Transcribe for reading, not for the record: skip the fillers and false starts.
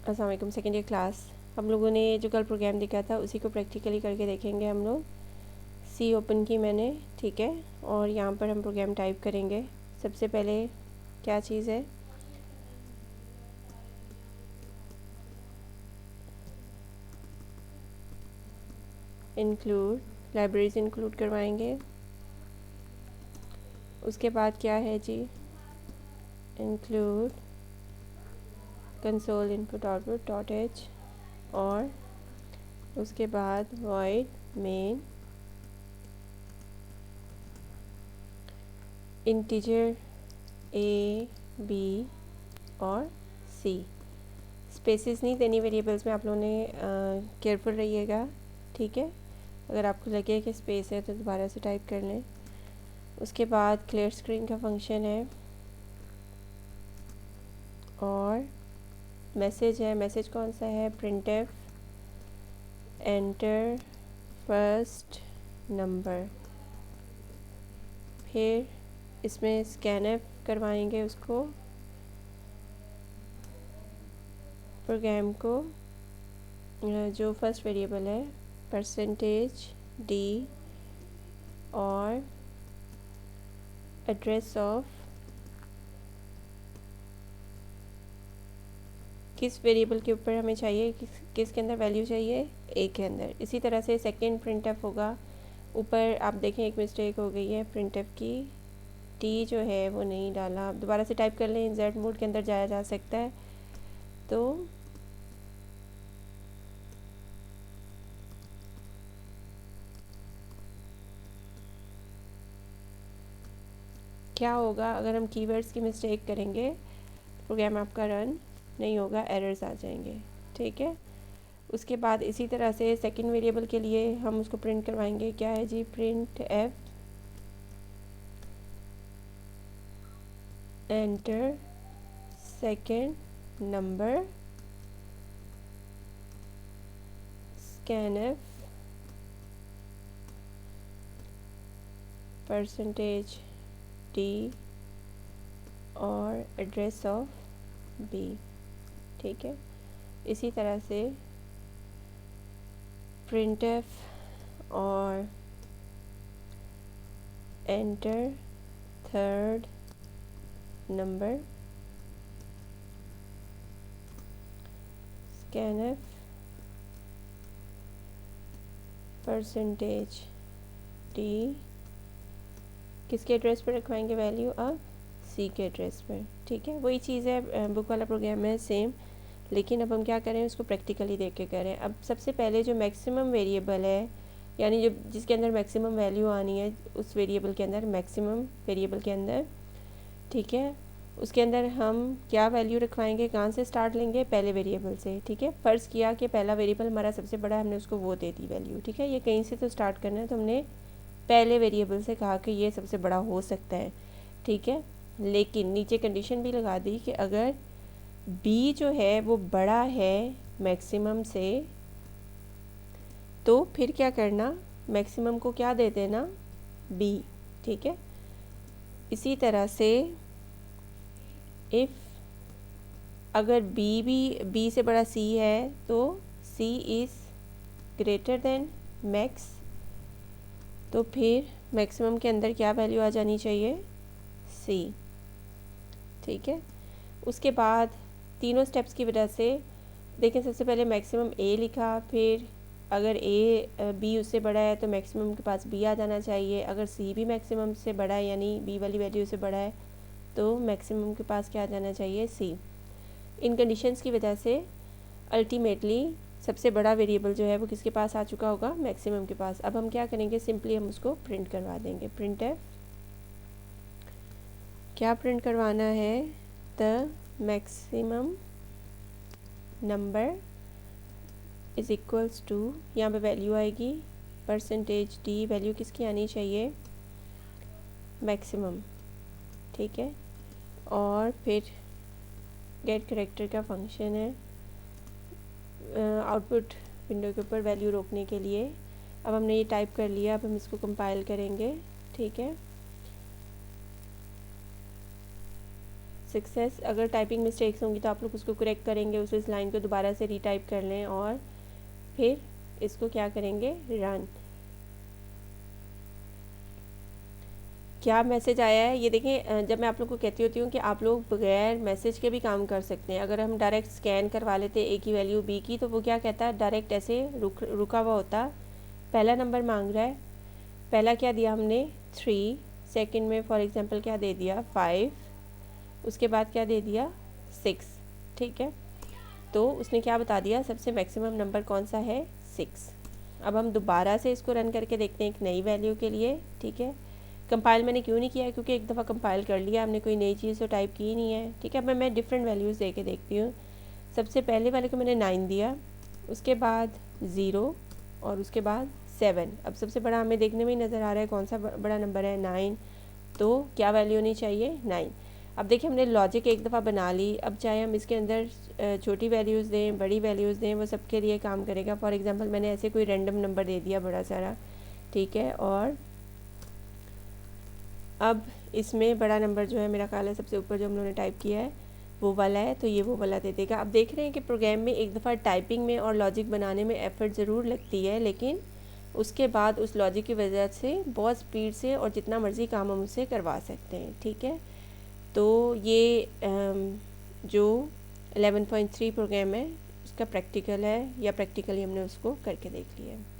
अस्सलाम वालेकुम second year class. हम लोगों ने जो कल प्रोग्राम देखा था उसी को प्रैक्टिकली करके देखेंगे हम लोग। सी ओपन की मैंने, ठीक है, और यहाँ पर हम प्रोग्राम टाइप करेंगे। सबसे पहले क्या चीज़ है, इंक्लूड, लाइब्रेरीज इंक्लूड करवाएंगे। उसके बाद क्या है जी, include console input output dot H, और उसके बाद void main integer A B और सी। स्पेसेस नहीं देनी वेरिएबल्स में, आप लोगों ने केयरफुल रहिएगा, ठीक है। अगर आपको लगे कि स्पेस है तो दोबारा से टाइप कर लें। उसके बाद क्लियर स्क्रीन का फंक्शन है और मैसेज है। मैसेज कौन सा है, प्रिंटफ एंटर फर्स्ट नंबर। फिर इसमें स्कैनफ करवाएंगे उसको, प्रोग्राम को, जो फर्स्ट वेरिएबल है परसेंटेज डी और एड्रेस ऑफ, किस वेरिएबल के ऊपर हमें चाहिए, किसके अंदर वैल्यू चाहिए, ए के अंदर। इसी तरह से सेकंड प्रिंटफ होगा। ऊपर आप देखें एक मिस्टेक हो गई है, प्रिंटफ की टी जो है वो नहीं डाला। आप दोबारा से टाइप कर लें, इंसर्ट मोड के अंदर जाया जा सकता है। तो क्या होगा, अगर हम कीवर्ड्स की मिस्टेक करेंगे प्रोग्राम आपका रन नहीं होगा, एरर्स आ जाएंगे, ठीक है। उसके बाद इसी तरह से सेकंड वेरिएबल के लिए हम उसको प्रिंट करवाएंगे। क्या है जी, printf enter second number scanf percentage D और एड्रेस ऑफ बी, ठीक है। इसी तरह से प्रिंटफ और enter third number scanf percentage D, किसके एड्रेस पर रखवाएंगे वैल्यू, अब सी के एड्रेस पर, ठीक है। वही चीज़ है, बुक वाला प्रोग्राम है सेम, लेकिन अब हम क्या करें, उसको प्रैक्टिकली देख के करें। अब सबसे पहले जो मैक्सिमम वेरिएबल है, यानी जो जिसके अंदर मैक्सिमम वैल्यू आनी है, उस वेरिएबल के अंदर, मैक्सिमम वेरिएबल के अंदर, ठीक है, उसके अंदर हम क्या वैल्यू रखवाएंगे, कहाँ से स्टार्ट लेंगे, पहले वेरिएबल से, ठीक है। फ़र्ज़ किया कि पहला वेरिएबल हमारा सबसे बड़ा है, हमने उसको वो दे दी वैल्यू, ठीक है। ये कहीं से तो स्टार्ट करना है, तो हमने पहले वेरिएबल से कहा कि ये सबसे बड़ा हो सकता है, ठीक है। लेकिन नीचे कंडीशन भी लगा दी कि अगर बी जो है वो बड़ा है मैक्सिमम से, तो फिर क्या करना, मैक्सिमम को क्या दे देना, बी, ठीक है। इसी तरह से इफ़ अगर बी से बड़ा सी है तो सी इज़ ग्रेटर देन मैक्स, तो फिर मैक्सिमम के अंदर क्या वैल्यू आ जानी चाहिए, सी, ठीक है। उसके बाद तीनों स्टेप्स की वजह से देखें, सबसे पहले मैक्सिमम ए लिखा, फिर अगर ए बी उससे बड़ा है तो मैक्सिमम के पास बी आ जाना चाहिए। अगर सी भी मैक्सिमम से बड़ा है, यानी बी वाली वैल्यू से बड़ा है, तो मैक्सिमम के पास क्या आ जाना चाहिए, सी। इन कंडीशंस की वजह से अल्टीमेटली सबसे बड़ा वेरिएबल जो है वो किसके पास आ चुका होगा, मैक्सिमम के पास। अब हम क्या करेंगे, सिंपली हम उसको प्रिंट करवा देंगे। प्रिंट है, क्या प्रिंट करवाना है, the maximum number is equals to, यहाँ पे वैल्यू आएगी परसेंटेज डी, वैल्यू किसकी आनी चाहिए, मैक्सिमम, ठीक है। और फिर गेट करेक्टर का फंक्शन है आउटपुट विंडो के ऊपर वैल्यू रोकने के लिए। अब हमने ये टाइप कर लिया, अब हम इसको कंपाइल करेंगे, ठीक है। सक्सेस। अगर टाइपिंग मिस्टेक्स होंगी तो आप लोग उसको करेक्ट करेंगे, उस लाइन को दोबारा से रीटाइप कर लें और फिर इसको क्या करेंगे, रन। क्या मैसेज आया है ये देखें। जब मैं आप लोग को कहती होती हूँ कि आप लोग बगैर मैसेज के भी काम कर सकते हैं। अगर हम डायरेक्ट स्कैन करवा लेते ए की वैल्यू बी की, तो वो क्या कहता है, डायरेक्ट ऐसे रुका हुआ होता। पहला नंबर मांग रहा है, पहला क्या दिया हमने 3, सेकंड में फॉर एग्जांपल क्या दे दिया 5, उसके बाद क्या दे दिया 6, ठीक है। तो उसने क्या बता दिया, सबसे मैक्सिमम नंबर कौन सा है 6। अब हम दोबारा से इसको रन करके देखते हैं एक नई वैल्यू के लिए, ठीक है। कंपाइल मैंने क्यों नहीं किया है, क्योंकि एक दफ़ा कंपाइल कर लिया हमने, कोई नई चीज़ तो टाइप की नहीं है, ठीक है। अब मैं डिफरेंट वैल्यूज़ दे के देखती हूँ। सबसे पहले वाले को मैंने 9 दिया, उसके बाद 0 और उसके बाद 7। अब सबसे बड़ा हमें देखने में ही नज़र आ रहा है कौन सा बड़ा नंबर है 9, तो क्या वैल्यू होनी चाहिए 9। अब देखिए हमने लॉजिक एक दफ़ा बना ली, अब चाहे हम इसके अंदर छोटी वैल्यूज़ दें, बड़ी वैल्यूज़ दें, वो सबके लिए काम करेगा। फॉर एग्जांपल मैंने ऐसे कोई रैंडम नंबर दे दिया बड़ा सारा, ठीक है। और अब इसमें बड़ा नंबर जो है मेरा ख्याल है सबसे ऊपर जो हम लोगों ने टाइप किया है वो वाला है, तो ये वो वाला दे देगा। अब देख रहे हैं कि प्रोग्राम में एक दफ़ा टाइपिंग में और लॉजिक बनाने में एफ़र्ट ज़रूर लगती है, लेकिन उसके बाद उस लॉजिक की वजह से बहुत स्पीड से और जितना मर्ज़ी काम हम उससे करवा सकते हैं, ठीक है। तो ये जो 11.3 प्रोग्राम है उसका प्रैक्टिकल है, या प्रैक्टिकली हमने उसको करके देख लिया है।